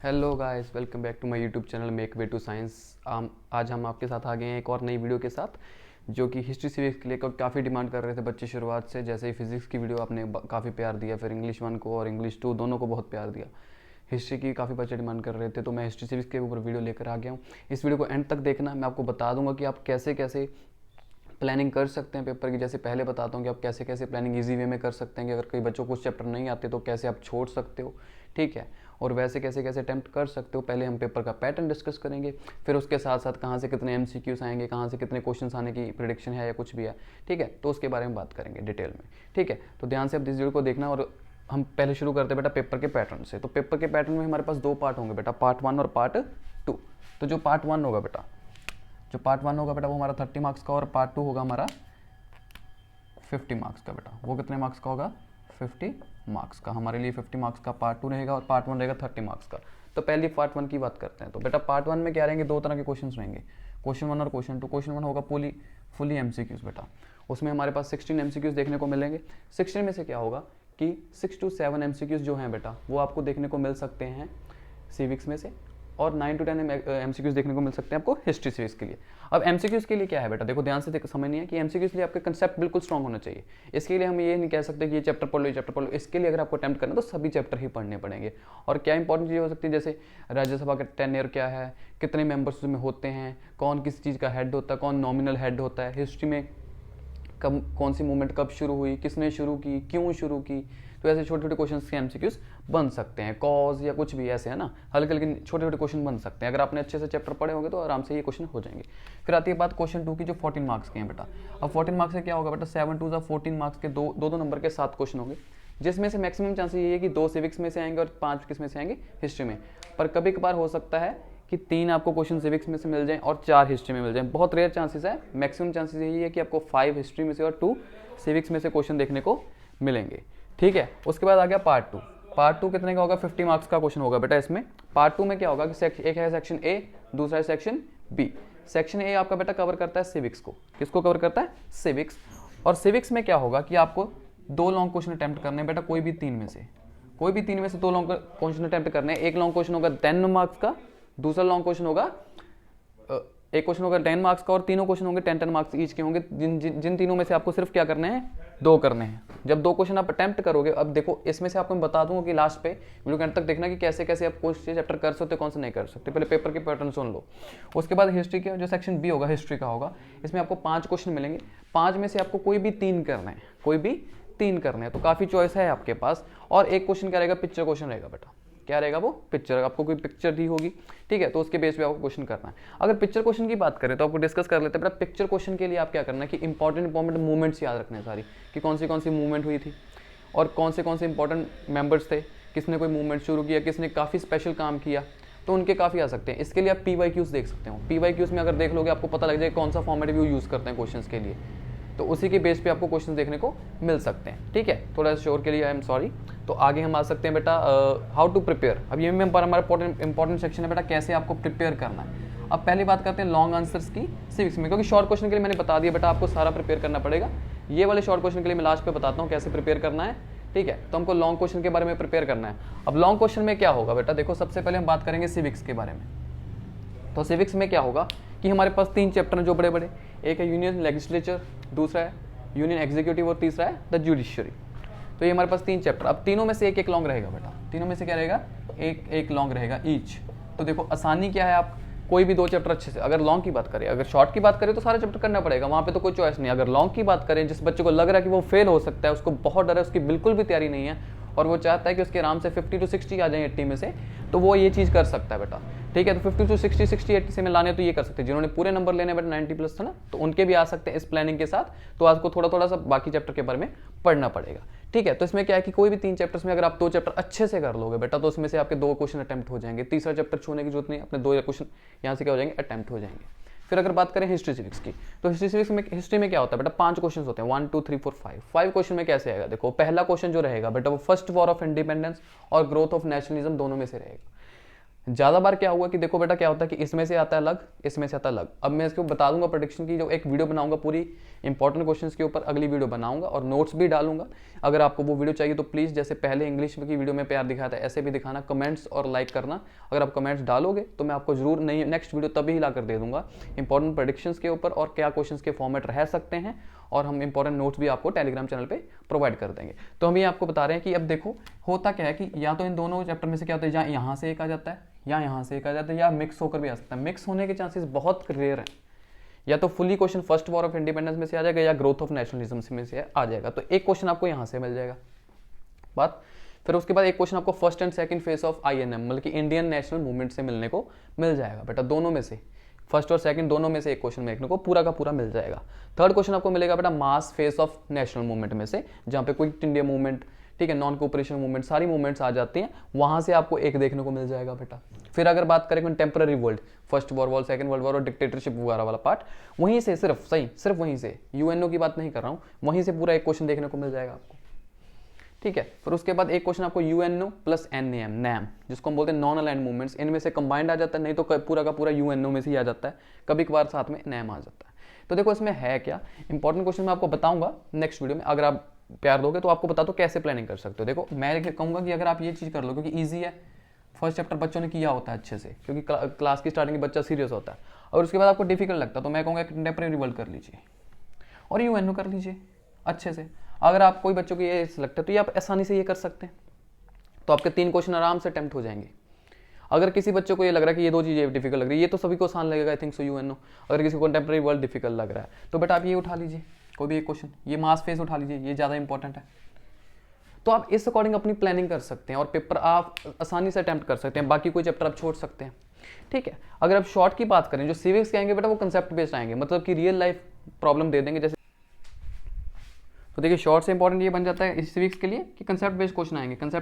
Hello guys, welcome back to my YouTube channel make way to science. आज हम आपके साथ आ गए हैं एक और नई वीडियो के साथ, जो कि हिस्ट्री सीरीज के लिए काफ़ी डिमांड कर रहे थे बच्चे शुरुआत से। जैसे ही फिजिक्स की वीडियो आपने काफ़ी प्यार दिया, फिर इंग्लिश 1 को और इंग्लिश 2 दोनों को बहुत प्यार दिया। हिस्ट्री की काफ़ी बच्चे डिमांड कर रहे थे, तो मैं हिस्ट्री सीरीज के ऊपर वीडियो लेकर आ गया हूँ। इस वीडियो को एंड तक देखना, मैं आपको बता दूंगा कि आप कैसे कैसे प्लानिंग कर सकते हैं पेपर की। जैसे पहले बताता हूँ कि आप कैसे कैसे प्लानिंग इजी वे में कर सकते हैं, कि अगर कई बच्चों को कुछ चैप्टर नहीं आते तो कैसे आप छोड़ सकते हो, ठीक है। और वैसे कैसे कैसे अटैम्प्ट कर सकते हो। पहले हम पेपर का पैटर्न डिस्कस करेंगे, फिर उसके साथ साथ कहाँ से कितने MCQs आएंगे, कहाँ से कितने क्वेश्चन आने की प्रिडिक्शन है या कुछ भी है, ठीक है। तो उसके बारे में बात करेंगे डिटेल में, ठीक है। तो ध्यान से आप इस वीडियो को देखना। और हम पहले शुरू करते हैं बेटा पेपर के पैटर्न से। तो पेपर के पैटर्न में हमारे पास 2 पार्ट होंगे बेटा, पार्ट 1 और पार्ट 2। तो जो पार्ट 1 होगा बेटा, वो हमारा 30 मार्क्स का, और पार्ट 2 होगा हमारा 50 मार्क्स का बेटा। वो कितने मार्क्स का होगा? 50 मार्क्स का। हमारे लिए 50 मार्क्स का पार्ट 2 रहेगा और पार्ट 1 रहेगा 30 मार्क्स का। तो पहले पार्ट 1 की बात करते हैं। तो बेटा पार्ट 1 में क्या रहेंगे? 2 तरह के क्वेश्चन रहेंगे, क्वेश्चन 1 और क्वेश्चन 2। क्वेश्चन 1 होगा फुली MCQs बेटा। उसमें हमारे पास 16 MCQs देखने को मिलेंगे। 16 में से क्या होगा कि 6 to 7 MCQs जो हैं बेटा, वो आपको देखने को मिल सकते हैं सिविक्स में से, और 9 to 10 MCQs देखने को मिल सकते हैं आपको हिस्ट्री सीरीज के लिए। अब MCQs के लिए क्या है बेटा, देखो ध्यान से समझनी है कि MCQs के लिए आपका कंसेप्ट बिल्कुल स्ट्रांग होना चाहिए। इसके लिए हम ये नहीं कह सकते कि ये चैप्टर पढ़ लो, ये चैप्टर पढ़ लो। इसके लिए अगर आपको अटेम्प्ट करना है तो सभी चैप्टर ही पढ़ने पड़ेंगे। और क्या इंपॉर्टेंट चीज़ हो सकती है, जैसे राज्यसभा का टेन्योर क्या है, कितने मेंबर्स उसमें होते हैं, कौन किस चीज़ का हेड होता है, कौन नॉमिनल हेड होता है, हिस्ट्री में कब कौन सी मूवमेंट कब शुरू हुई, किसने शुरू की, क्यों शुरू की। तो ऐसे छोटे छोटे क्वेश्चन के MCQs बन सकते हैं, कॉज या कुछ भी ऐसे, है ना। हल्के हल्के छोटे छोटे क्वेश्चन बन सकते हैं। अगर आपने अच्छे से चैप्टर पढ़े होंगे तो आराम से ये क्वेश्चन हो जाएंगे। फिर आती है बात क्वेश्चन 2 की, जो 14 मार्क्स के हैं बेटा। अब 14 मार्क्स से क्या होगा बेटा, 7 2 14 मार्क्स के दो नंबर के 7 क्वेश्चन होंगे, जिसमें से मैक्सिमम चांसेस ये है कि 2 सिविक्स में से आएंगे और 5 किस में से आएंगे, हिस्ट्री में। पर कभी कभार हो सकता है कि 3 आपको क्वेश्चन सिविक्स में से मिल जाएं और 4 हिस्ट्री में मिल जाएं। बहुत रेयर चांसेस है, मैक्सिमम चांसेस यही है कि आपको 5 हिस्ट्री में से और 2 सिविक्स में से क्वेश्चन देखने को मिलेंगे, ठीक है। उसके बाद आ गया पार्ट 2। पार्ट 2 कितने का होगा? 50 मार्क्स का क्वेश्चन होगा बेटा। इसमें पार्ट 2 में क्या होगा कि एक है सेक्शन A, दूसरा है सेक्शन B। सेक्शन A आपका बेटा कवर करता है सिविक्स को। किसको कवर करता है? सिविक्स। और सिविक्स में क्या होगा कि आपको 2 लॉन्ग क्वेश्चन अटेम्प्ट करने हैं बेटा, कोई भी 3 में से। 2 लॉन्ग क्वेश्चन अटेम्प्ट करने हैं। एक लॉन्ग क्वेश्चन होगा 10 मार्क्स का, दूसरा लॉन्ग क्वेश्चन होगा एक क्वेश्चन होगा 10 मार्क्स का, और तीनों क्वेश्चन होंगे 10 मार्क्स ईच के होंगे। जिन तीनों में से आपको सिर्फ क्या करने हैं? 2 करने हैं। जब 2 क्वेश्चन आप अटेम्प्ट करोगे, अब देखो इसमें से आपको मैं बता दूंगा कि लास्ट पे वीडियो के अंत तक देखना कि कैसे कैसे आप क्वेश्चन चैप्टर कर सकते हो, कौन से नहीं कर सकते। पहले पेपर के पैटर्न सुन लो। उसके बाद हिस्ट्री के जो सेक्शन B होगा, हिस्ट्री का होगा। इसमें आपको 5 क्वेश्चन मिलेंगे। 5 में से आपको कोई भी 3 करने हैं, कोई भी 3 करने हैं। तो काफ़ी चॉइस है आपके पास। और एक क्वेश्चन क्या रहेगा? पिक्चर क्वेश्चन रहेगा बेटा। क्या रहेगा? वो पिक्चर। आपको कोई पिक्चर दी होगी, ठीक है, तो उसके बेस पे आपको क्वेश्चन करना है। अगर पिक्चर क्वेश्चन की बात करें तो आपको डिस्कस कर लेते हैं बेटा। पिक्चर क्वेश्चन के लिए आप क्या करना है कि इंपॉर्टेंट मूवमेंट्स याद रखने हैं सारी, कि कौन सी मूवमेंट हुई थी और कौन से इंपॉर्टेंट मेंबर्स थे, किसने कोई मूवमेंट शुरू किया, किसने काफ़ी स्पेशल काम किया, तो उनके काफ़ी आ सकते हैं। इसके लिए आप PYQs देख सकते हो। PYQs में अगर देख लोगे आपको पता लग जाएगा कौन सा फॉर्मेट व्यू यूज़ करते हैं क्वेश्चन के लिए। तो उसी के बेस पे आपको क्वेश्चन देखने को मिल सकते हैं, ठीक है। थोड़ा श्योर के लिए आई एम सॉरी। तो आगे हम आ सकते हैं बेटा हाउ टू प्रिपेयर। अब ये में हमारा इंपॉर्टेंट सेक्शन है बेटा, कैसे आपको प्रिपेयर करना है। अब पहली बात करते हैं लॉन्ग आंसर्स की सिविक्स में, क्योंकि शॉर्ट क्वेश्चन के लिए मैंने बता दिया बेटा आपको सारा प्रिपेयर करना पड़ेगा। ये वाले शॉर्ट क्वेश्चन के लिए मैं लास्ट पे बताता हूँ कैसे प्रिपेयर करना है, ठीक है। तो हमको लॉन्ग क्वेश्चन के बारे में प्रिपेयर करना है। अब लॉन्ग क्वेश्चन में क्या होगा बेटा, देखो सबसे पहले हम बात करेंगे सिविक्स के बारे में। तो सिविक्स में क्या होगा कि हमारे पास 3 चैप्टर हैं जो बड़े बड़े। एक है यूनियन लेजिस्लेचर, दूसरा है यूनियन एग्जीक्यूटिव, और तीसरा है द जुडिशरी। तो ये हमारे पास 3 चैप्टर। अब तीनों में से एक लॉन्ग रहेगा बेटा। तीनों में से क्या रहेगा? एक लॉन्ग रहेगा ईच। तो देखो आसानी क्या है, आप कोई भी 2 चैप्टर अच्छे से, अगर लॉन्ग की बात करें, अगर शॉर्ट की बात करें तो सारे चैप्टर करना पड़ेगा, वहाँ पे तो कोई चॉइस नहीं। अगर लॉन्ग की बात करें, जिस बच्चे को लग रहा है कि वो फेल हो सकता है, उसको बहुत डर है, उसकी बिल्कुल भी तैयारी नहीं है, और वो चाहता है कि उसके आराम से 50 to 60 आ जाए 80 में से, तो वो ये चीज़ कर सकता है बेटा, ठीक है। तो 50 to 60, 60 80 से में लाने तो ये कर सकते हैं। जिन्होंने पूरे नंबर लेने बेटा 90+ था ना, तो उनके भी आ सकते हैं इस प्लानिंग के साथ। तो आपको थोड़ा थोड़ा सा बाकी चैप्टर के बारे में पढ़ना पड़ेगा, ठीक है। तो इसमें क्या है कि कोई भी 3 चैप्टर्स में अगर आप 2 चैप्टर अच्छे से कर लोगे बेटा, तो उसमें से आपके 2 क्वेश्चन अटेम्प्ट हो जाएंगे। तीसरा चैप्टर छूने की जरूरत नहीं, अपने 2 क्वेश्चन यहाँ से क्या हो जाएंगे? अटेम्प्ट हो जाएंगे। फिर अगर बात करें हिस्ट्री सिविक्स की, तो हिस्ट्री में क्या होता है बेटा? 5 क्वेश्चन होते हैं, 1 2 3 4 5। 5 क्वेश्चन में कैसे आएगा? देखो पहला क्वेश्चन जो रहेगा बेटा, वो फर्स्ट वॉर ऑफ इंडिपेंडेंस और ग्रोथ ऑफ नेशनलिज्म दोनों में से रहेगा। ज़्यादा बार क्या हुआ कि देखो बेटा क्या होता है कि इसमें से आता है अलग, इसमें से आता है अलग। अब मैं इसको बता दूंगा प्रेडिक्शन की, जो एक वीडियो बनाऊंगा पूरी इंपॉर्टेंट क्वेश्चंस के ऊपर, अगली वीडियो बनाऊंगा और नोट्स भी डालूंगा। अगर आपको वो वीडियो चाहिए तो प्लीज़ जैसे पहले इंग्लिश की वीडियो में प्यार दिखाया था ऐसे भी दिखाना, कमेंट्स और लाइक करना। अगर आप कमेंट्स डालोगे तो मैं आपको जरूर नई नेक्स्ट वीडियो तभी ला कर दे दूंगा इंपॉर्टेंट प्रेडिक्शंस के ऊपर और क्या क्वेश्चन के फॉर्मेट रह सकते हैं, और हम इंपॉर्टेंट नोट्स भी आपको टेलीग्राम चैनल पे प्रोवाइड कर देंगे। तो हम ये आपको बता रहे हैं कि अब देखो होता क्या है कि या तो इन दोनों चैप्टर में से क्या होता है, या यहाँ से एक आ जाता है या यहाँ से एक आ जाता है, या मिक्स होकर भी आ सकता है। मिक्स होने के चांसेस बहुत रेयर हैं। या तो fully question first war of independence में से आ जाएगा या ग्रोथ ऑफ नेशनलिज्म में से आ जाएगा। तो एक क्वेश्चन आपको यहाँ से मिल जाएगा बात। फिर उसके बाद एक क्वेश्चन आपको first and second phase of INM मतलब कि इंडियन नेशनल मूवमेंट से मिलने को मिल जाएगा बेटा। दोनों में से फर्स्ट और सेकंड दोनों में से एक क्वेश्चन देखने को पूरा का पूरा मिल जाएगा। थर्ड क्वेश्चन आपको मिलेगा बेटा मास फेस ऑफ नेशनल मूवमेंट में से, जहाँ पे क्विट इंडिया मूवमेंट, ठीक है, नॉन कोऑपरेशन मूवमेंट, सारी मूवमेंट्स आ जाती हैं, वहां से आपको एक देखने को मिल जाएगा बेटा। फिर अगर बात करें contemporary world, first world war, second world war और डिक्टेटरशिप वगैरह वाला पार्ट, वहीं से सिर्फ वहीं से, UNO की बात नहीं कर रहा हूँ, वहीं से पूरा एक क्वेश्चन देखने को मिल जाएगा आपको, ठीक है। फिर उसके बाद एक क्वेश्चन आपको UNO प्लस NAM, जिसको हम बोलते हैं नॉन अलाइंड मूवमेंट्स, इनमें से कंबाइंड आ जाता है, नहीं तो पूरा का पूरा UNO में से ही आ जाता है, कभी कभार साथ में NAM आ जाता है। तो देखो इसमें है क्या इंपॉर्टेंट क्वेश्चन मैं आपको बताऊंगा नेक्स्ट वीडियो में। अगर आप प्यार दोगे तो आपको बता दो कैसे प्लानिंग कर सकते हो। देखो मैं कहूंगा कि अगर आप ये चीज़ कर लो, क्योंकि ईजी है, फर्स्ट चैप्टर बच्चों ने किया होता है अच्छे से, क्योंकि क्लास की स्टार्टिंग में बच्चा सीरियस होता है, और उसके बाद आपको डिफिकल्ट लगता है, तो मैं कहूँगा कंटेम्प्रेरी वर्ल्ड कर लीजिए और UNO कर लीजिए अच्छे से। अगर आप कोई बच्चों को ये लगता है तो ये आप आसानी से ये कर सकते हैं, तो आपके 3 क्वेश्चन आराम से अटेम्प्ट हो जाएंगे। अगर किसी बच्चों को ये लग रहा है कि ये 2 चीज़ें डिफिकल्ट लग रही है, ये तो सभी को आसान लगेगा आई थिंक सो UNO। अगर किसी को कंटेम्प्रेरी वर्ल्ड डिफिकल्ट लग रहा है तो बेटा आप ये उठा लीजिए, कोई भी एक क्वेश्चन, ये मास फेस उठा लीजिए, ये ज़्यादा इंपॉर्टेंट है। तो आप इस अकॉर्डिंग अपनी प्लानिंग कर सकते हैं और पेपर आप आसानी से अटेम्प्ट कर सकते हैं, बाकी कोई चैप्टर आप छोड़ सकते हैं, ठीक है। अगर आप शॉर्ट की बात करें, जो सिविक्स के आएंगे बेटा वो कंसेप्ट बेस्ड आएंगे, मतलब कि रियल लाइफ प्रॉब्लम दे देंगे जैसे। तो देखिए शॉर्ट से इंपॉर्टेंट ये बन जाता है इस सिविक्स के लिए कि कंसेप्ट बेस्ड क्वेश्चन आएंगे। कंसेप्ट